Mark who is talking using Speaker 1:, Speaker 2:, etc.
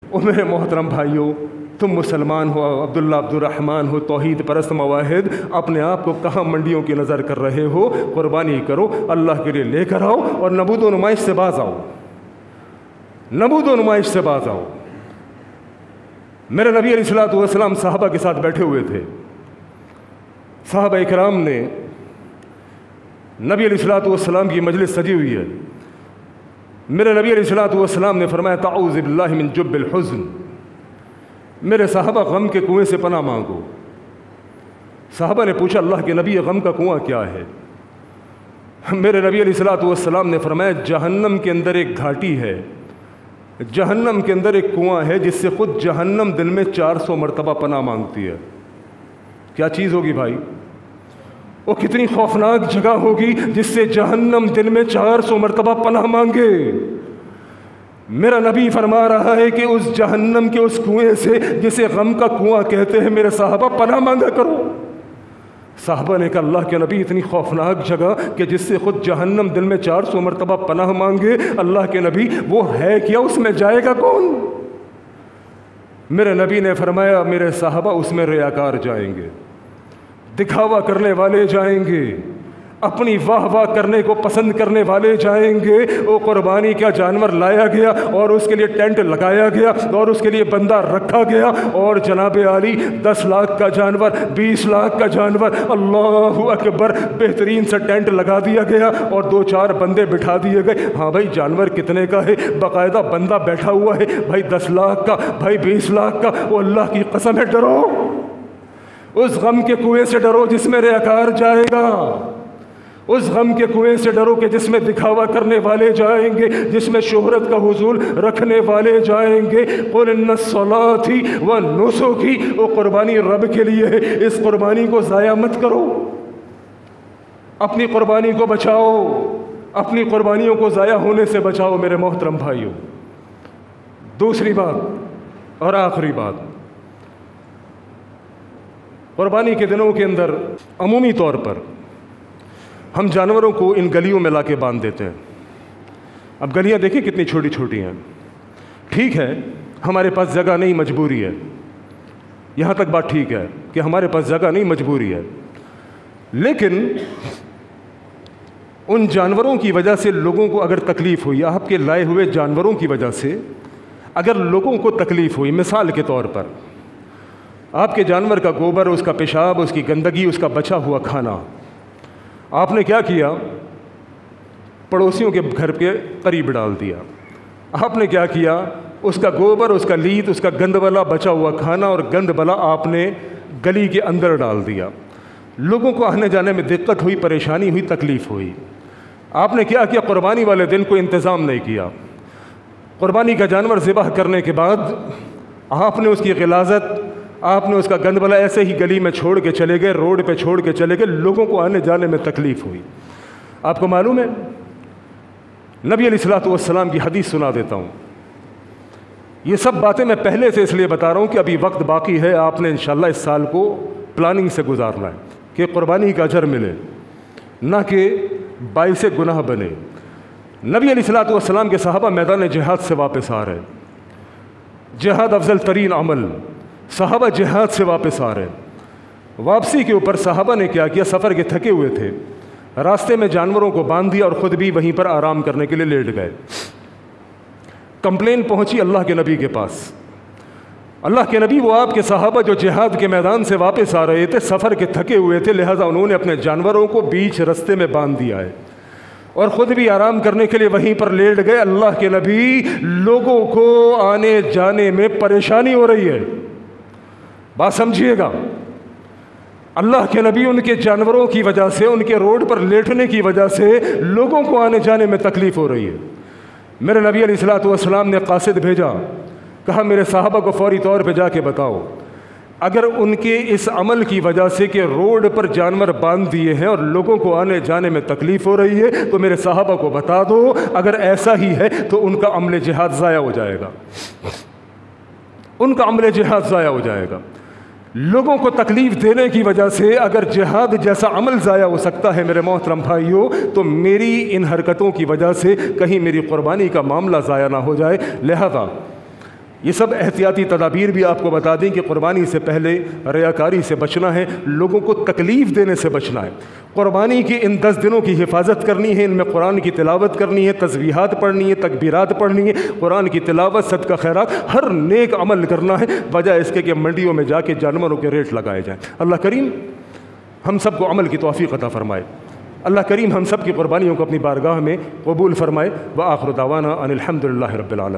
Speaker 1: او میرے محترم بھائیوں، تم مسلمان ہو، عبداللہ عبدالرحمن ہو، توحید پرست مواحد، اپنے آپ کو کہاں منڈیوں کی نظر کر رہے ہو؟ قربانی کرو، اللہ کے لیے لے کر آؤ اور نبوت و نمائش سے باز آؤ، نبوت و نمائش سے باز آؤ۔ میرے نبی علیہ السلام صحابہ کے ساتھ بیٹھے ہوئے تھے، صحابہ اکرام نے، نبی علیہ السلام کی مجلس سجی ہوئی ہے، میرے نبی علیہ السلام نے فرمایا تعوذ باللہ من جب الحزن، میرے صحابہ غم کے کنویں سے پناہ مانگو۔ صحابہ نے پوچھا اللہ کے نبی غم کا کنواں کیا ہے؟ میرے نبی علیہ السلام نے فرمایا جہنم کے اندر ایک گھاٹی ہے، جہنم کے اندر ایک کنواں ہے جس سے خود جہنم دن میں 400 مرتبہ پناہ مانگتی ہے۔ کیا چیز ہوگی بھائی؟ وہ کتنی خوفناک جگہ ہوگی جس سے جہنم دن میں 400 مرتبہ پناہ مانگے۔ میرا نبی فرما رہا ہے کہ اس جہنم کے اس کنویں سے جسے غم کا کنواں کہتے ہیں میرے صحابہ پناہ مانگا کرو۔ صحابہ نے کہا اللہ کے نبی اتنی خوفناک جگہ کہ جس سے خود جہنم دن میں 400 مرتبہ پناہ مانگے، اللہ کے نبی وہ ہے کیا، اس میں جائے گا کون؟ میرے نبی نے فرمایا میرے صحابہ اس میں ریاکار جائیں گے، دکھاوا کرنے والے جائیں گے، اپنی واہ واہ کرنے کو پسند کرنے والے جائیں گے۔ وہ قربانی کا جانور لایا گیا اور اس کے لیے ٹینٹ لگایا گیا اور اس کے لیے بندہ رکھا گیا، اور جناب علی 10 لاکھ کا جانور، 20 لاکھ کا جانور، اللہ اکبر، بہترین سے ٹینٹ لگا دیا گیا اور 2-4 بندے بٹھا دیے گئے۔ ہاں بھائی جانور کتنے کا ہے؟ باقاعدہ بندہ بیٹھا ہوا ہے، بھائی 10 لاکھ کا، بھائی 20 لاکھ کا۔ وہ اللہ کی قسم ہے ڈرو، اس غم کے کنویں سے ڈرو جس میں ریاکار جائے گا، اس غم کے کنویں سے ڈرو کہ جس میں دکھاوا کرنے والے جائیں گے، جس میں شہرت کا حصول رکھنے والے جائیں گے۔ قل ان الصلاۃ ونسکی، وہ قربانی رب کے لیے ہے، اس قربانی کو ضائع مت کرو، اپنی قربانی کو بچاؤ، اپنی قربانیوں کو ضائع ہونے سے بچاؤ میرے محترم بھائیوں۔ دوسری بات اور آخری بات، قربانی کے دنوں کے اندر عمومی طور پر ہم جانوروں کو ان گلیوں میں لا کے باندھ دیتے ہیں۔ اب گلیاں دیکھیں کتنی چھوٹی چھوٹی ہیں، ٹھیک ہے ہمارے پاس جگہ نہیں، مجبوری ہے، یہاں تک بات ٹھیک ہے کہ ہمارے پاس جگہ نہیں، مجبوری ہے، لیکن ان جانوروں کی وجہ سے لوگوں کو اگر تکلیف ہوئی، آپ کے لائے ہوئے جانوروں کی وجہ سے اگر لوگوں کو تکلیف ہوئی، مثال کے طور پر آپ کے جانور کا گوبر، اس کا پیشاب، اس کی گندگی، اس کا بچا ہوا کھانا آپ نے کیا کیا؟ پڑوسیوں کے گھر کے قریب ڈال دیا۔ آپ نے کیا کیا؟ اس کا گوبر، اس کا لیت، اس کا گند والا بچا ہوا کھانا اور گند والا آپ نے گلی کے اندر ڈال دیا۔ لوگوں کو آنے جانے میں دقت ہوئی، پریشانی ہوئی، تکلیف ہوئی۔ آپ نے کیا کیا؟ قربانی والے دن کوئی انتظام نہیں کیا۔ قربانی کا جانور ذبح کرنے کے بعد آپ نے اس کی غلاظت، آپ نے اس کا گند والا ایسے ہی گلی میں چھوڑ کے چلے گئے، روڈ پہ چھوڑ کے چلے گئے، لوگوں کو آنے جانے میں تکلیف ہوئی۔ آپ کو معلوم ہے نبی علیہ السلام کی حدیث سنا دیتا ہوں۔ یہ سب باتیں میں پہلے سے اس لیے بتا رہا ہوں کہ ابھی وقت باقی ہے، آپ نے انشاءاللہ اس سال کو پلاننگ سے گزارنا ہے کہ قربانی کا اجر ملے، نہ کہ باعث گناہ بنے۔ نبی علیہ السلام کے صحابہ میدان جہاد سے واپس آ رہے، جہاد افضل ترین عمل، صحابہ جہاد سے واپس آ رہے، واپسی کے اوپر صحابہ نے کیا کیا؟ سفر کے تھکے ہوئے تھے، راستے میں جانوروں کو باندھ دیا اور خود بھی وہیں پر آرام کرنے کے لیے لیٹ گئے۔ کمپلین پہنچی اللہ کے نبی کے پاس۔ اللہ کے نبی وہ آپ کے صحابہ جو جہاد کے میدان سے واپس آ رہے تھے، سفر کے تھکے ہوئے تھے، لہٰذا انہوں نے اپنے جانوروں کو بیچ رستے میں باندھ دیا ہے اور خود بھی آرام کرنے کے لیے وہیں پر لیٹ گئے۔ اللہ کے نبی، لوگوں کو آنے جانے میں پریشانی ہو رہی ہے، بات سمجھیے گا، اللہ کے نبی ان کے جانوروں کی وجہ سے، ان کے روڈ پر لیٹنے کی وجہ سے لوگوں کو آنے جانے میں تکلیف ہو رہی ہے۔ میرے نبی علیہ السلام نے قاصد بھیجا، کہا میرے صحابہ کو فوری طور پہ جا کے بتاؤ، اگر ان کے اس عمل کی وجہ سے کہ روڈ پر جانور باندھ دیے ہیں اور لوگوں کو آنے جانے میں تکلیف ہو رہی ہے تو میرے صحابہ کو بتا دو، اگر ایسا ہی ہے تو ان کا عمل جہاد ضائع ہو جائے گا، ان کا عمل جہاد ضائع ہو جائے گا۔ لوگوں کو تکلیف دینے کی وجہ سے اگر جہاد جیسا عمل ضائع ہو سکتا ہے میرے محترم بھائیوں، تو میری ان حرکتوں کی وجہ سے کہیں میری قربانی کا معاملہ ضائع نہ ہو جائے۔ لہذا یہ سب احتیاطی تدابیر بھی آپ کو بتا دیں کہ قربانی سے پہلے ریاکاری سے بچنا ہے، لوگوں کو تکلیف دینے سے بچنا ہے۔ قربانی کے ان 10 دنوں کی حفاظت کرنی ہے، ان میں قرآن کی تلاوت کرنی ہے، تسبیحات پڑھنی ہے، تکبیرات پڑھنی ہے، قرآن کی تلاوت، صدقہ خیرات، ہر نیک عمل کرنا ہے، بجائے اس کے کہ منڈیوں میں جا کے جانوروں کے ریٹ لگائے جائیں۔ اللہ کریم ہم سب کو عمل کی توفیق عطا فرمائے۔ اللہ کریم ہم سب کی قربانیوں کو اپنی بارگاہ میں قبول فرمائے۔ وآخر دعوانا ان الحمد للہ رب العالمین۔